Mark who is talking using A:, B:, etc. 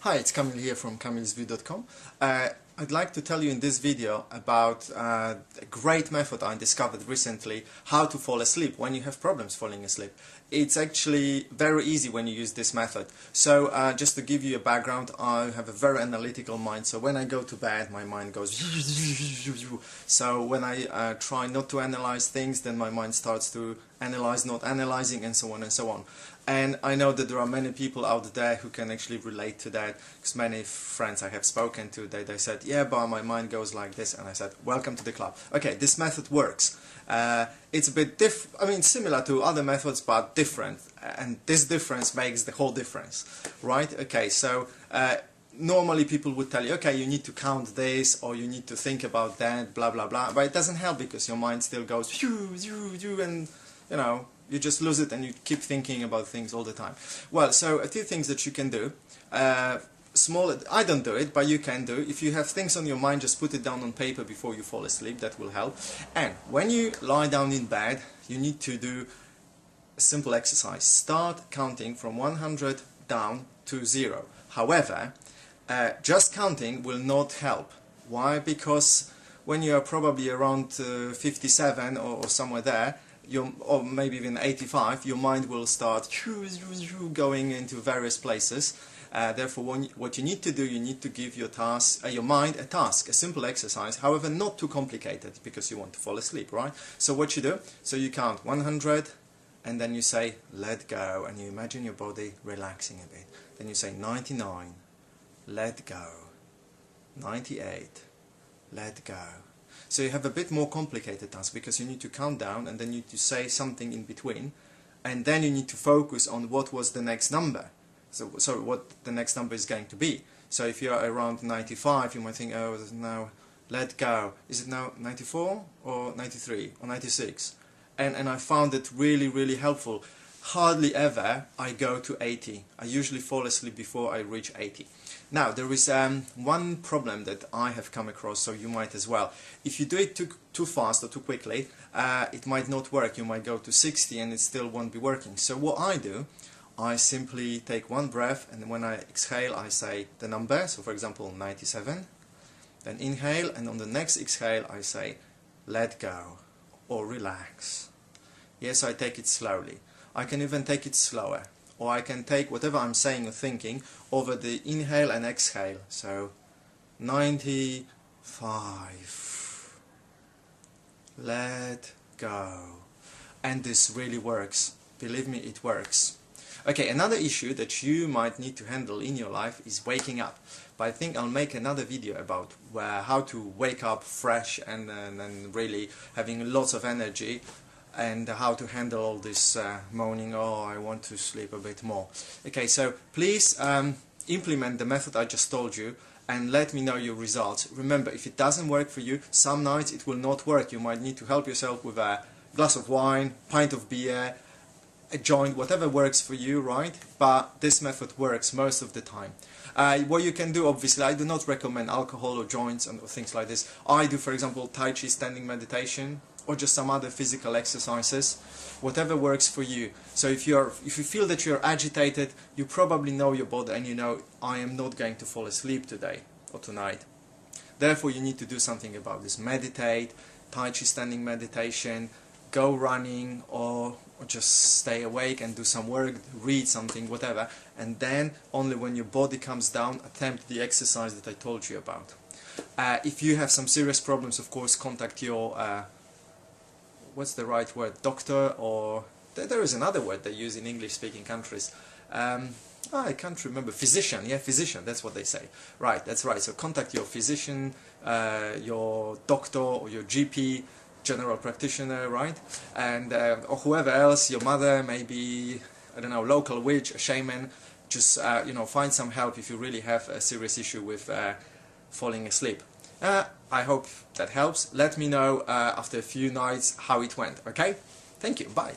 A: Hi, it's Kamil here from kamilsview.com. I'd like to tell you in this video about a great method I discovered recently, how to fall asleep when you have problems falling asleep. It's actually very easy when you use this method. So just to give you a background, I have a very analytical mind, so when I go to bed my mind goes so when I try not to analyze things, then my mind starts to analyze not analyzing, and so on and so on. And I know that there are many people out there who can actually relate to that, because many friends I have spoken to, they said, yeah, but my mind goes like this, and I said, welcome to the club. Okay, this method works. It's a bit similar to other methods, but different, and this difference makes the whole difference, right? Okay, so normally people would tell you, okay, you need to count this, or you need to think about that, blah blah blah, but it doesn't help because your mind still goes and you know, you just lose it and you keep thinking about things all the time. Well, so a few things that you can do. I don't do it, but you can do. If you have things on your mind, just put it down on paper before you fall asleep. That will help. And when you lie down in bed, you need to do a simple exercise. Start counting from 100 down to 0. However, just counting will not help. Why? Because when you are probably around 57 or somewhere there, or maybe even 85, your mind will start going into various places. Therefore, what you need to do, you need to give your mind a task, a simple exercise, however not too complicated, because you want to fall asleep, right? So what you do, so you count 100, and then you say let go, and you imagine your body relaxing a bit. Then you say 99, let go, 98, let go. So you have a bit more complicated task, because you need to count down and then you need to say something in between, and then you need to focus on what was the next number. So what the next number is going to be. So if you're around 95, you might think, oh, now let go. Is it now 94 or 93 or 96? And I found it really helpful. Hardly ever I go to 80. I usually fall asleep before I reach 80. Now, there is one problem that I have come across, so you might as well. If you do it too fast or too quickly, it might not work. You might go to 60 and it still won't be working. So what I do, I simply take one breath, and when I exhale I say the number, so for example 97, then inhale, and on the next exhale I say let go or relax. Yes, I take it slowly. I can even take it slower, or I can take whatever I'm saying or thinking over the inhale and exhale. So 95, let go. And this really works. Believe me, it works. Okay, another issue that you might need to handle in your life is waking up. But I think I'll make another video about how to wake up fresh and really having lots of energy, and how to handle all this moaning, oh, I want to sleep a bit more. Okay, so please implement the method I just told you and let me know your results. Remember, if it doesn't work for you, some nights it will not work. You might need to help yourself with a glass of wine, pint of beer, a joint, whatever works for you, right? But this method works most of the time. What you can do, obviously, I do not recommend alcohol or joints and things like this. I do, for example, Tai Chi standing meditation, or just some other physical exercises, whatever works for you. So if you feel that you're agitated, you probably know your body and you know, I am not going to fall asleep today or tonight. Therefore, you need to do something about this. Meditate, Tai Chi standing meditation, go running, or just stay awake and do some work, read something, whatever, and then only when your body comes down, attempt the exercise that I told you about. If you have some serious problems, of course, contact your what's the right word, doctor, or there is another word they use in English-speaking countries. I can't remember. Physician, yeah, physician, that's what they say. Right, that's right. So contact your physician, your doctor, or your GP, general practitioner, right? And or whoever else, your mother, maybe, I don't know, local witch, a shaman. Just you know, find some help if you really have a serious issue with falling asleep. I hope that helps. Let me know after a few nights how it went, okay? Thank you, bye.